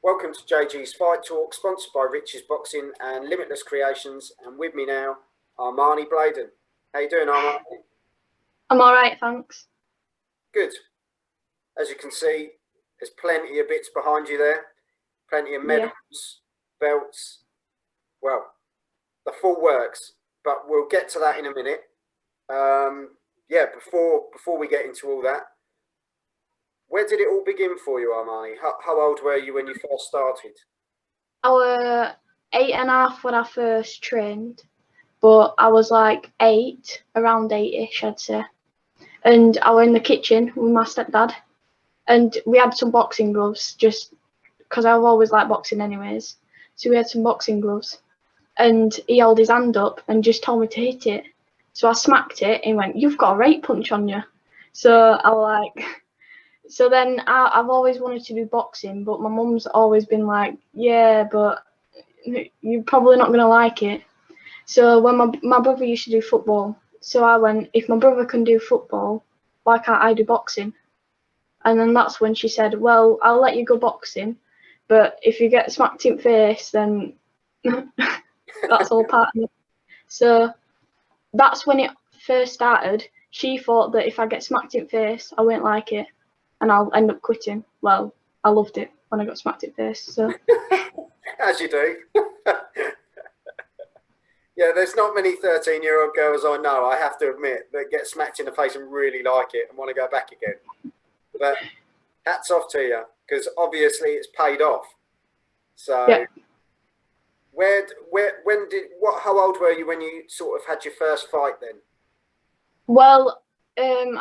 Welcome to JG's Fight Talk, sponsored by Rich's Boxing and Limitless Creations. And with me now, Armani Bladen. How you doing, Armani? I'm all right, thanks. Good. As you can see, there's plenty of bits behind you there. Plenty of medals, belts. Well, the full works. But we'll get to that in a minute. Before we get into all that, where did it all begin for you, Armani? How old were you when you first started? I was 8.5 when I first trained, but I was like 8, around 8-ish, I'd say. And I was in the kitchen with my stepdad, and we had some boxing gloves, just because I've always liked boxing anyways. So we had some boxing gloves, and he held his hand up and just told me to hit it. So I smacked it, and he went, "You've got a right punch on you." So I was like... So then I've always wanted to do boxing, but my mum's always been like, yeah, but you're probably not going to like it. So when my brother used to do football, so I went, if my brother can do football, why can't I do boxing? And then that's when she said, well, I'll let you go boxing, but if you get smacked in the face, then that's all part of it. So that's when it first started. She thought that if I get smacked in the face, I won't like it, and I'll end up quitting. Well, I loved it when I got smacked in the face. So as you do. Yeah, there's not many 13-year-old girls I know, I have to admit, that get smacked in the face and really like it and want to go back again. But hats off to you, because obviously it's paid off. So yeah. How old were you when you sort of had your first fight then? Well, when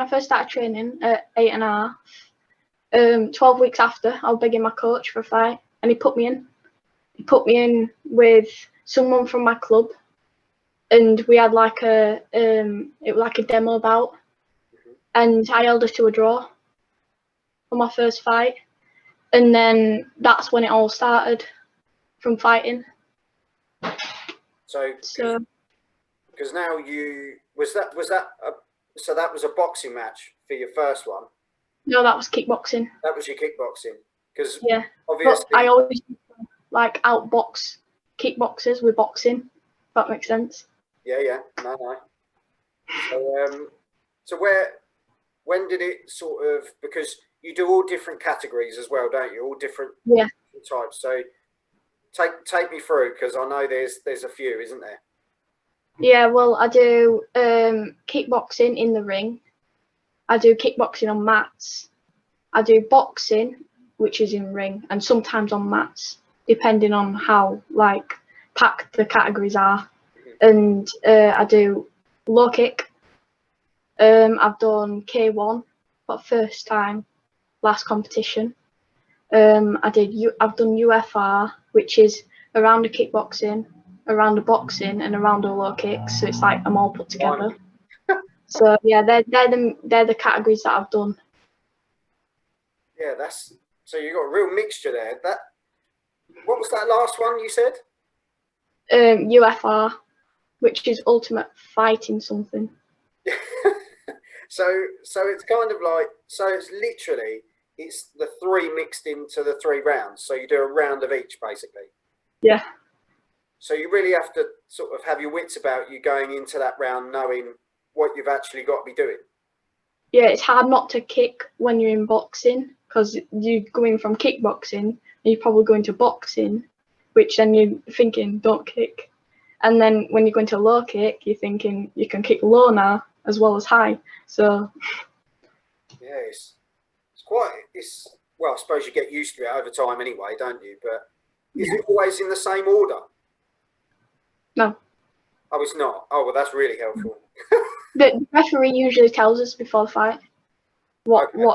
I first started training at 8.5, 12 weeks after, I was begging my coach for a fight, and he put me in. He put me in with someone from my club, and we had like it was like a demo bout, and I held her to a draw for my first fight, and then that's when it all started from fighting. So because now so that was a boxing match for your first one? No, that was kickboxing. That was your kickboxing? Because yeah, obviously but I always like outbox kickboxers with boxing. If that makes sense. Yeah. No. So when did it sort of, because you do all different categories as well, don't you? All different types. So take me through, because I know there's a few, isn't there? Yeah, well, I do kickboxing in the ring. I do kickboxing on mats. I do boxing, which is in ring, and sometimes on mats, depending on how like packed the categories are. And I do low kick. I've done K1 for first time, last competition. I've done UFR, which is a round of kickboxing, a round of boxing, and a round of low kicks. So it's like I'm all put together. So yeah, they're the categories that I've done. Yeah, so you got a real mixture there. What was that last one you said? UFR, which is Ultimate Fighting something. So it's kind of like, so it's literally, it's the 3 mixed into the 3 rounds. So you do a round of each, basically. Yeah. So you really have to sort of have your wits about you going into that round, knowing what you've actually got to be doing. Yeah, it's hard not to kick when you're in boxing, because you're going from kickboxing and you're probably going to boxing, which then you're thinking don't kick. And then when you go into low kick, you're thinking you can kick low now as well as high. So yeah, well, I suppose you get used to it over time anyway, don't you? But is it always in the same order? No. Oh, it's not? Oh, well, that's really helpful. The referee usually tells us before the fight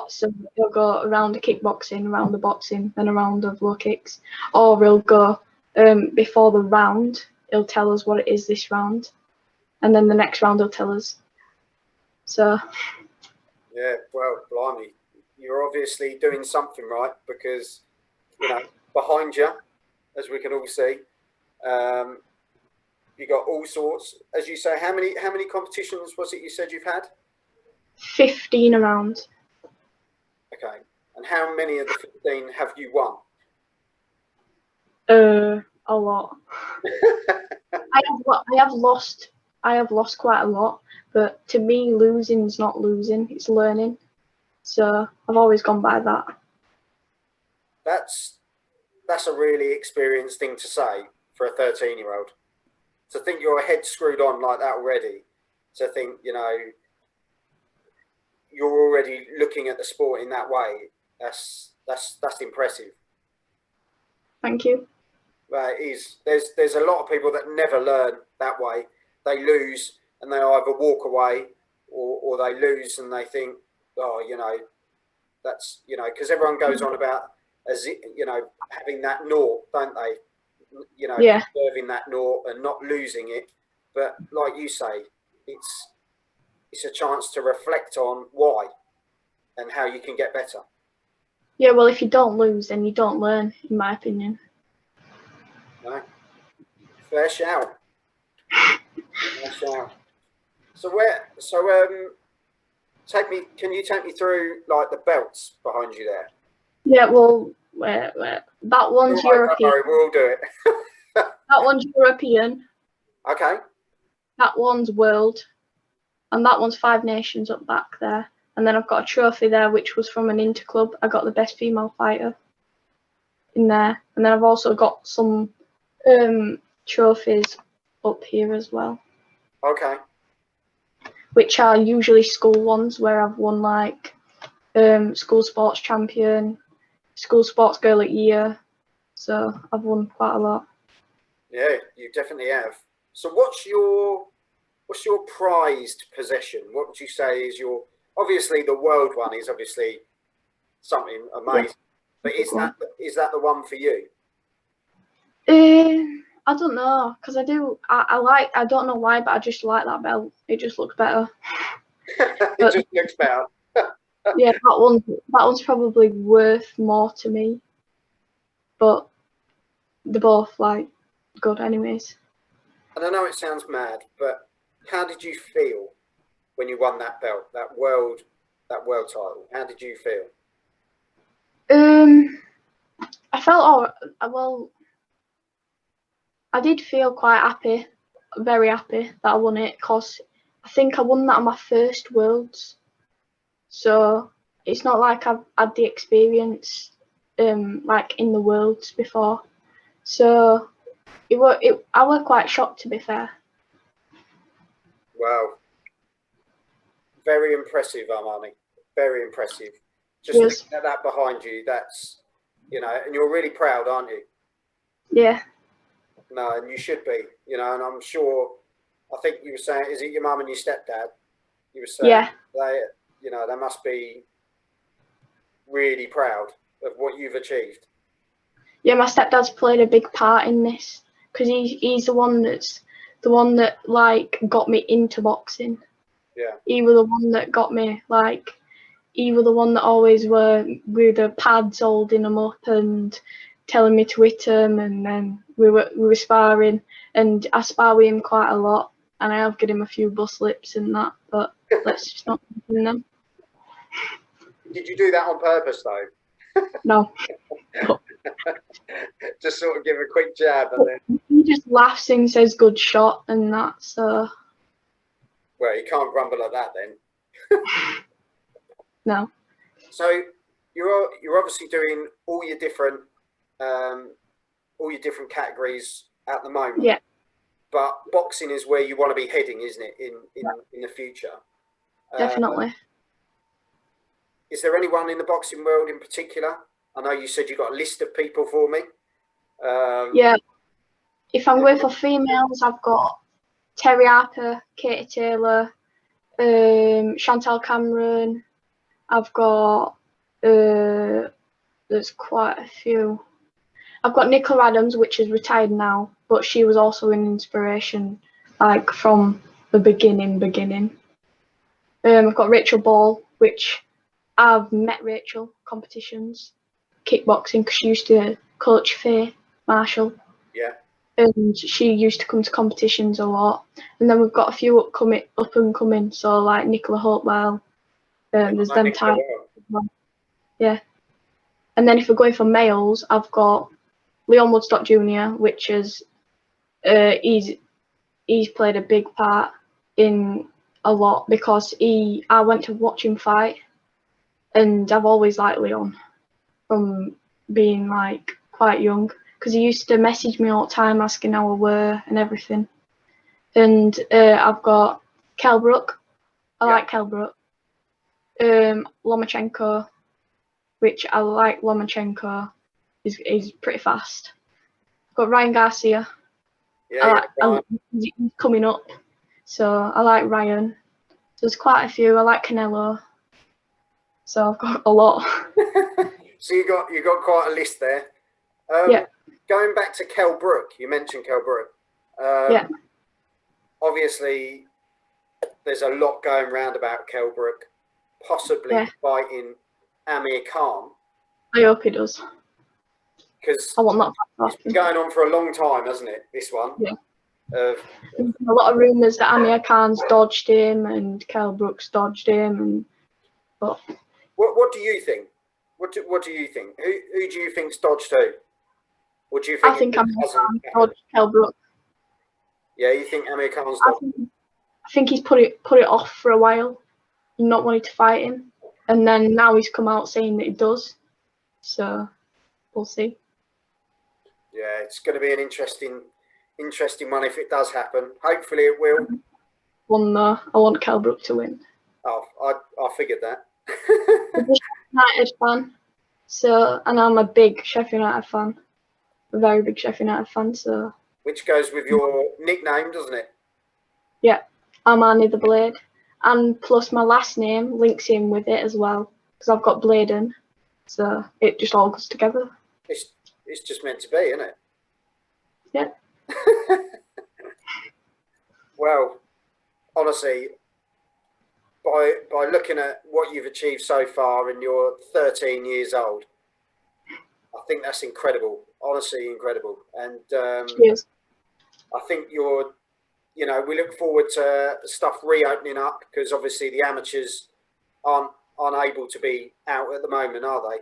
so he'll go around the kickboxing, around the boxing, then a round of low kicks, or he'll go before the round, he'll tell us what it is this round, and then the next round he'll tell us. So yeah, well, blimey, you're obviously doing something right, because behind you, as we can all see, you got all sorts, as you say. How many competitions was it you said you've had? 15 around. Okay, And how many of the 15 have you won? A lot. I have lost. I have lost quite a lot, but to me, losing's not losing; it's learning. So I've always gone by that. That's a really experienced thing to say for a 13-year-old. To think your head's screwed on like that already. To think, you know, you're already looking at the sport in that way. That's impressive. Thank you. It is. There's a lot of people that never learn that way. They lose and they either walk away, or they lose and they think, oh, you know, that's, you know, because everyone goes on about, as it, you know, having that naught, don't they? You know, Yeah. preserving that naught and not losing it. But like you say, it's a chance to reflect on why and how you can get better. Yeah, well, if you don't lose, then you don't learn, in my opinion. No, fair shout. Fair shout. Can you take me through like the belts behind you there? Yeah, well, that one's European. Sorry, we'll do it. That one's European. Okay. That one's world, and that one's 5 Nations up back there. And then I've got a trophy there, which was from an interclub. I got the best female fighter in there, and then I've also got some trophies up here as well. Okay. Which are usually school ones, where I've won like school sports champion, school sports girl of the year. So I've won quite a lot. Yeah, you definitely have. So what's your prized possession? What would you say is your, obviously the world one is obviously something amazing, yeah. But is that the one for you? I don't know, because I don't know why, but I just like that belt. It just looks better. It just looks better. Yeah, that one's probably worth more to me, but they're both like good anyways. And I know it sounds mad, but how did you feel when you won that belt, that world title? How did you feel? I felt well. I did feel quite happy, very happy that I won it, because I think I won that on my first Worlds. So it's not like I've had the experience like in the Worlds before. So I was quite shocked, to be fair. Wow. Very impressive, Armani. Very impressive. Just looking at that behind you, that's, you know, and you're really proud, aren't you? Yeah. No, and you should be, you know, and I'm sure, I think you were saying, is it your mum and your stepdad? You were saying, yeah. They must be really proud of what you've achieved. Yeah, my stepdad's played a big part in this, because he's the one that like got me into boxing. Yeah. He was the one that got me, like, he was the one that always were with the pads holding them up and telling me to hit them, and then we were sparring, and I spar with him quite a lot, and I have given him a few bus lips and that, but let's just not mention them. Did you do that on purpose though? No. Just sort of give a quick jab and then he just laughs and says good shot and that, so well, you can't grumble at that then. No. So you're obviously doing all your different categories at the moment. Yeah. But boxing is where you want to be heading, isn't it, in the future? Definitely. Is there anyone in the boxing world in particular? I know you said you got a list of people for me. Yeah. If I'm going for females, I've got Terry Harper, Katie Taylor, Chantal Cameron. I've got there's quite a few. I've got Nicola Adams, which is retired now, but she was also an inspiration, like from the beginning. I've got Rachel Ball, which I've met Rachel competitions, kickboxing, because she used to coach Faye Marshall. Yeah. And she used to come to competitions a lot. And then we've got a few up and coming, so like Nicola Hopewell. There's them types. Yeah. And then if we're going for males, I've got Leon Woodstock Jr., which is he's played a big part in a lot because I went to watch him fight, and I've always liked Leon from being like quite young, because he used to message me all the time asking how I were and everything. And I've got Kell Brook. I like Kell Brook. Lomachenko, which I like Lomachenko. He's pretty fast. I've got Ryan Garcia. He's coming up, so I like Ryan. So there's quite a few. I like Canelo. So I've got a lot. So you got quite a list there. Yeah. Going back to Kell Brook, you mentioned Kell Brook. Yeah. Obviously, there's a lot going round about Kell Brook possibly fighting Amir Khan. I hope he does. Because I want that. It's been going on for a long time, hasn't it? This one. Yeah. There's a lot of rumours that Amir Khan's dodged him and Kell Brook's dodged him, but what do you think? What do you think? Who do you think's dodged who? What do you think? I think Amir Khan dodged Kell Brook. Yeah, you think Amir Khan's dodged? I think he's put it off for a while, not wanting to fight him, and then now he's come out saying that he does. So we'll see. Yeah, it's going to be an interesting one if it does happen. Hopefully it will. I want Kell Brook to win. Oh, I figured that. I'm a United fan, and I'm a big Sheffield United fan, a very big Sheffield United fan. So which goes with your nickname, doesn't it? Yeah, Armani the Blade, and plus my last name links in with it as well because I've got Bladen, so it just all goes together. It's just meant to be, isn't it? Yeah. Well, honestly, by looking at what you've achieved so far and you're 13 years old, I think that's incredible. Honestly, incredible. And Cheers. I think we look forward to stuff reopening up because obviously the amateurs aren't able to be out at the moment, are they?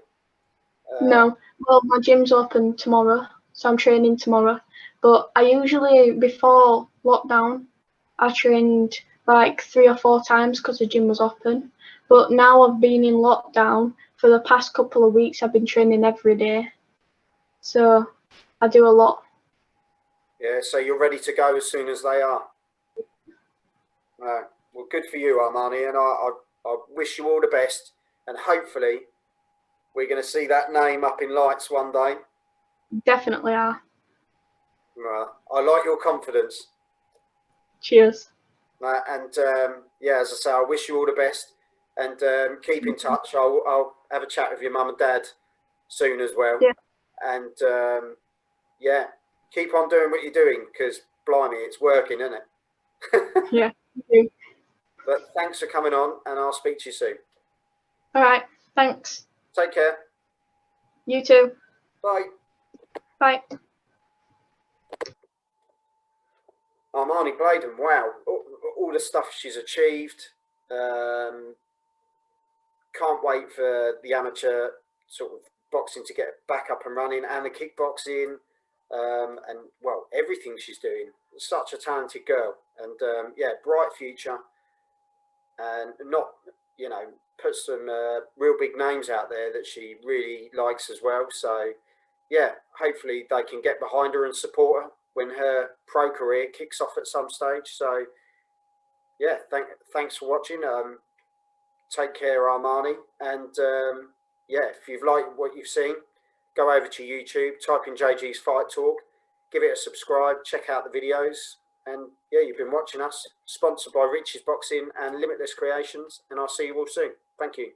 No. Well, my gym's open tomorrow, so I'm training tomorrow. But I usually, before lockdown, I trained like 3 or 4 times because the gym was open. But now I've been in lockdown for the past couple of weeks. I've been training every day, so I do a lot. Yeah, so you're ready to go as soon as they are. Well, good for you, Armani, and I wish you all the best, and hopefully we're going to see that name up in lights one day. Definitely are. I like your confidence. Cheers. And yeah, as I say, I wish you all the best, and keep in touch. I'll have a chat with your mum and dad soon as well. Yeah. And yeah, keep on doing what you're doing because blimey, it's working, isn't it? Yeah. You. But thanks for coming on, and I'll speak to you soon. All right. Thanks. Take care. You too. Bye. Bye. Armani Bladen, wow, all the stuff she's achieved. Can't wait for the amateur sort of boxing to get back up and running, and the kickboxing, and well, everything she's doing. Such a talented girl, and yeah, bright future, and put some real big names out there that she really likes as well. So yeah, hopefully they can get behind her and support her when her pro career kicks off at some stage. So yeah, thanks for watching. Take care, Armani, and yeah, if you've liked what you've seen, go over to YouTube, type in JG's Fight Talk, give it a subscribe, check out the videos, and yeah, you've been watching us, sponsored by Rich's Boxing and Limitless Creations, and I'll see you all soon. Thank you.